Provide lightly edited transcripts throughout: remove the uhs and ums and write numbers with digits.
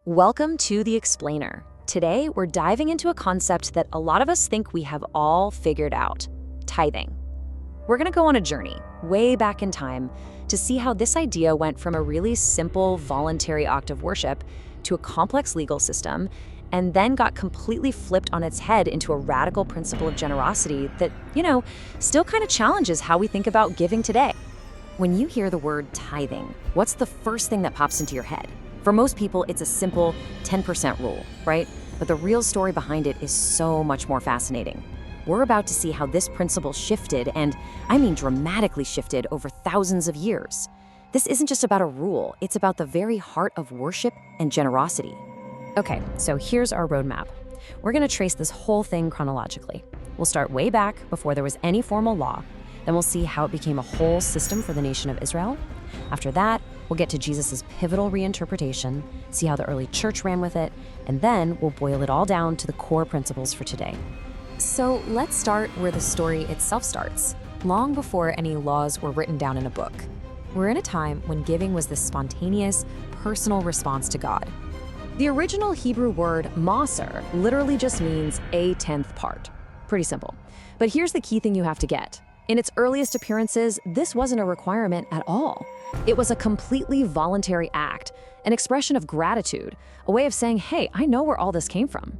Welcome to The Explainer. Today, we're diving into a concept that a lot of us think we have all figured out: tithing. We're going to go on a journey way back in time to see how this idea went from a really simple voluntary act of worship to a complex legal system, and then got completely flipped on its head into a radical principle of generosity that, still kind of challenges how we think about giving today. When you hear the word tithing, what's the first thing that pops into your head? For most people, it's a simple 10% rule, right? But the real story behind it is so much more fascinating. We're about to see how this principle shifted, and I mean dramatically shifted, over thousands of years. This isn't just about a rule, it's about the very heart of worship and generosity. Okay, so here's our roadmap. We're going to trace this whole thing chronologically. We'll start way back before there was any formal law. Then we'll see how it became a whole system for the nation of Israel. After that, we'll get to Jesus' pivotal reinterpretation, see how the early church ran with it, and then we'll boil it all down to the core principles for today. So let's start where the story itself starts, long before any laws were written down in a book. We're in a time when giving was this spontaneous, personal response to God. The original Hebrew word maser literally just means a tenth part. Pretty simple. But here's the key thing you have to get. In its earliest appearances, this wasn't a requirement at all. It was a completely voluntary act, an expression of gratitude, a way of saying, hey, I know where all this came from.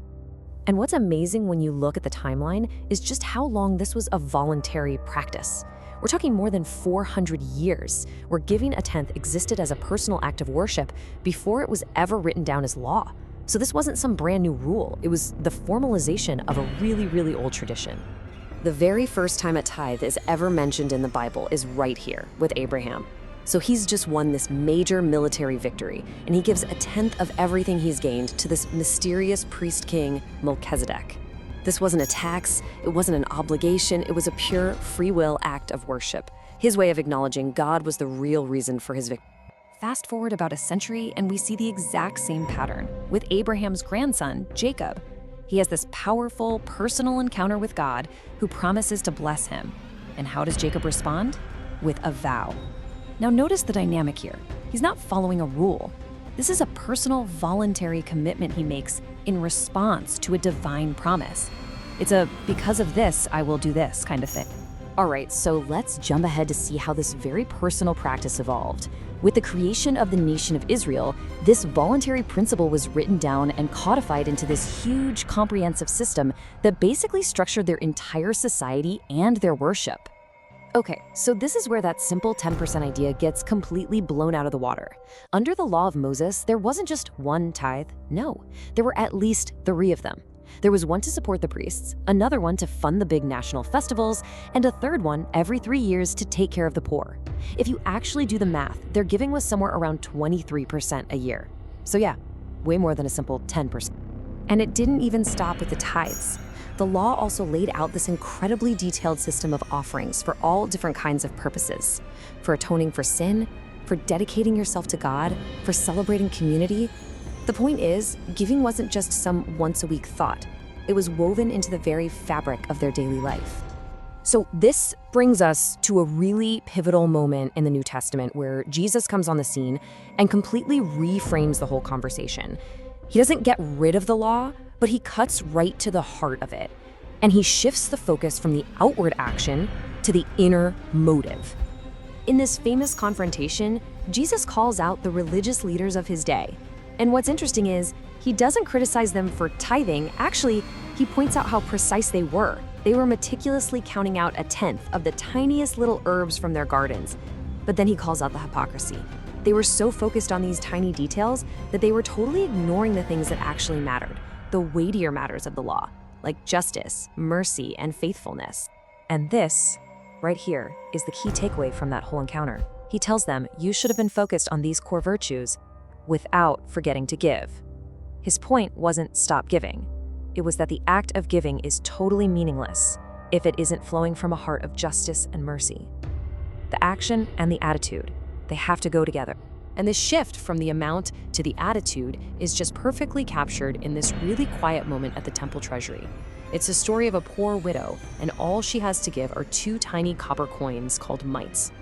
And what's amazing when you look at the timeline is just how long this was a voluntary practice. We're talking more than 400 years, where giving a tenth existed as a personal act of worship before it was ever written down as law. So this wasn't some brand new rule. It was the formalization of a really, really old tradition. The very first time a tithe is ever mentioned in the Bible is right here with Abraham. So he's just won this major military victory, and he gives a tenth of everything he's gained to this mysterious priest-king, Melchizedek. This wasn't a tax, it wasn't an obligation, it was a pure free will act of worship, his way of acknowledging God was the real reason for his victory. Fast forward about a century, and we see the exact same pattern with Abraham's grandson, Jacob. He has this powerful, personal encounter with God who promises to bless him. And how does Jacob respond? With a vow. Now notice the dynamic here. He's not following a rule. This is a personal, voluntary commitment he makes in response to a divine promise. It's a because of this, I will do this kind of thing. All right, so let's jump ahead to see how this very personal practice evolved. With the creation of the nation of Israel, this voluntary principle was written down and codified into this huge, comprehensive system that basically structured their entire society and their worship. Okay, so this is where that simple 10% idea gets completely blown out of the water. Under the law of Moses, there wasn't just one tithe. No, there were at least 3 of them. There was one to support the priests, another one to fund the big national festivals, and a third one every 3 years to take care of the poor. If you actually do the math, their giving was somewhere around 23% a year. So yeah, way more than a simple 10%. And it didn't even stop with the tithes. The law also laid out this incredibly detailed system of offerings for all different kinds of purposes. For atoning for sin, for dedicating yourself to God, for celebrating community. The point is, giving wasn't just some once-a-week thought. It was woven into the very fabric of their daily life. So this brings us to a really pivotal moment in the New Testament where Jesus comes on the scene and completely reframes the whole conversation. He doesn't get rid of the law, but he cuts right to the heart of it. And he shifts the focus from the outward action to the inner motive. In this famous confrontation, Jesus calls out the religious leaders of his day. And what's interesting is, he doesn't criticize them for tithing. Actually, he points out how precise they were. They were meticulously counting out a tenth of the tiniest little herbs from their gardens. But then he calls out the hypocrisy. They were so focused on these tiny details that they were totally ignoring the things that actually mattered, the weightier matters of the law, like justice, mercy, and faithfulness. And this, right here, is the key takeaway from that whole encounter. He tells them, you should have been focused on these core virtues without forgetting to give. His point wasn't stop giving. It was that the act of giving is totally meaningless if it isn't flowing from a heart of justice and mercy. The action and the attitude, they have to go together. And this shift from the amount to the attitude is just perfectly captured in this really quiet moment at the temple treasury. It's a story of a poor widow, and all she has to give are 2 tiny copper coins called mites.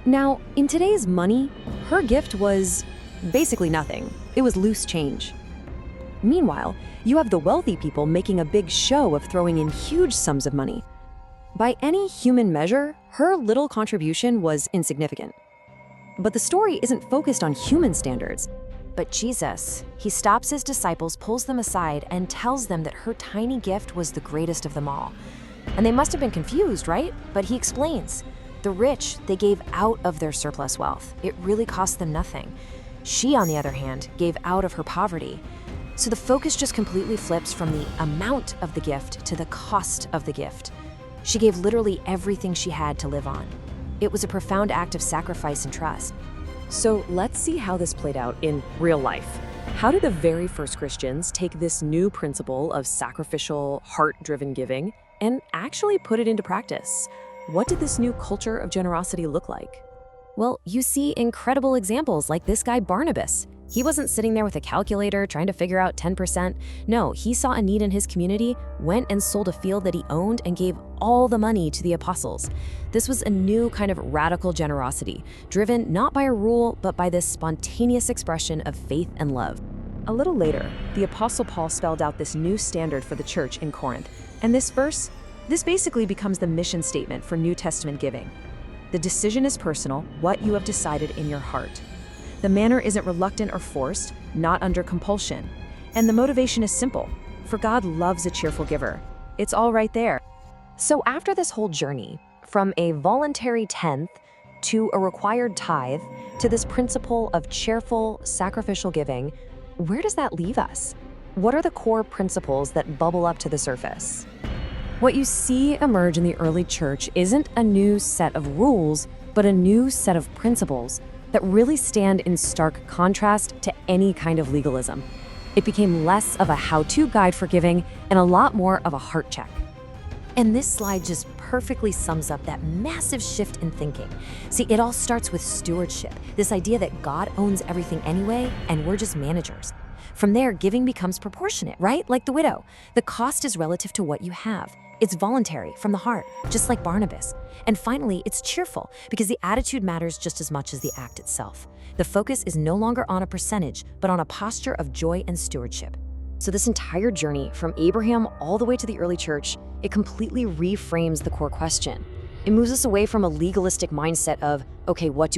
Now, in today's money, her gift was Basically nothing. It was loose change. Meanwhile, you have the wealthy people making a big show of throwing in huge sums of money. By any human measure, her little contribution was insignificant. But the story isn't focused on human standards. But Jesus, he stops his disciples, pulls them aside, and tells them that her tiny gift was the greatest of them all. And they must have been confused, right? But he explains. The rich, they gave out of their surplus wealth. It really cost them nothing. She, on the other hand, gave out of her poverty. So the focus just completely flips from the amount of the gift to the cost of the gift. She gave literally everything she had to live on. It was a profound act of sacrifice and trust. So let's see how this played out in real life. How did the very first Christians take this new principle of sacrificial, heart-driven giving and actually put it into practice? What did this new culture of generosity look like? Well, you see incredible examples like this guy Barnabas. He wasn't sitting there with a calculator trying to figure out 10%. No, he saw a need in his community, went and sold a field that he owned, and gave all the money to the apostles. This was a new kind of radical generosity, driven not by a rule, but by this spontaneous expression of faith and love. A little later, the Apostle Paul spelled out this new standard for the church in Corinth. And this basically becomes the mission statement for New Testament giving. The decision is personal, what you have decided in your heart. The manner isn't reluctant or forced, not under compulsion. And the motivation is simple, for God loves a cheerful giver. It's all right there. So after this whole journey, from a voluntary tenth to a required tithe to this principle of cheerful, sacrificial giving, where does that leave us? What are the core principles that bubble up to the surface? What you see emerge in the early church isn't a new set of rules, but a new set of principles that really stand in stark contrast to any kind of legalism. It became less of a how-to guide for giving and a lot more of a heart check. And this slide just perfectly sums up that massive shift in thinking. See, it all starts with stewardship, this idea that God owns everything anyway, and we're just managers. From there, giving becomes proportionate, right? Like the widow. The cost is relative to what you have. It's voluntary, from the heart, just like Barnabas. And finally, it's cheerful, because the attitude matters just as much as the act itself. The focus is no longer on a percentage, but on a posture of joy and stewardship. So this entire journey, from Abraham all the way to the early church, it completely reframes the core question. It moves us away from a legalistic mindset of, okay, what do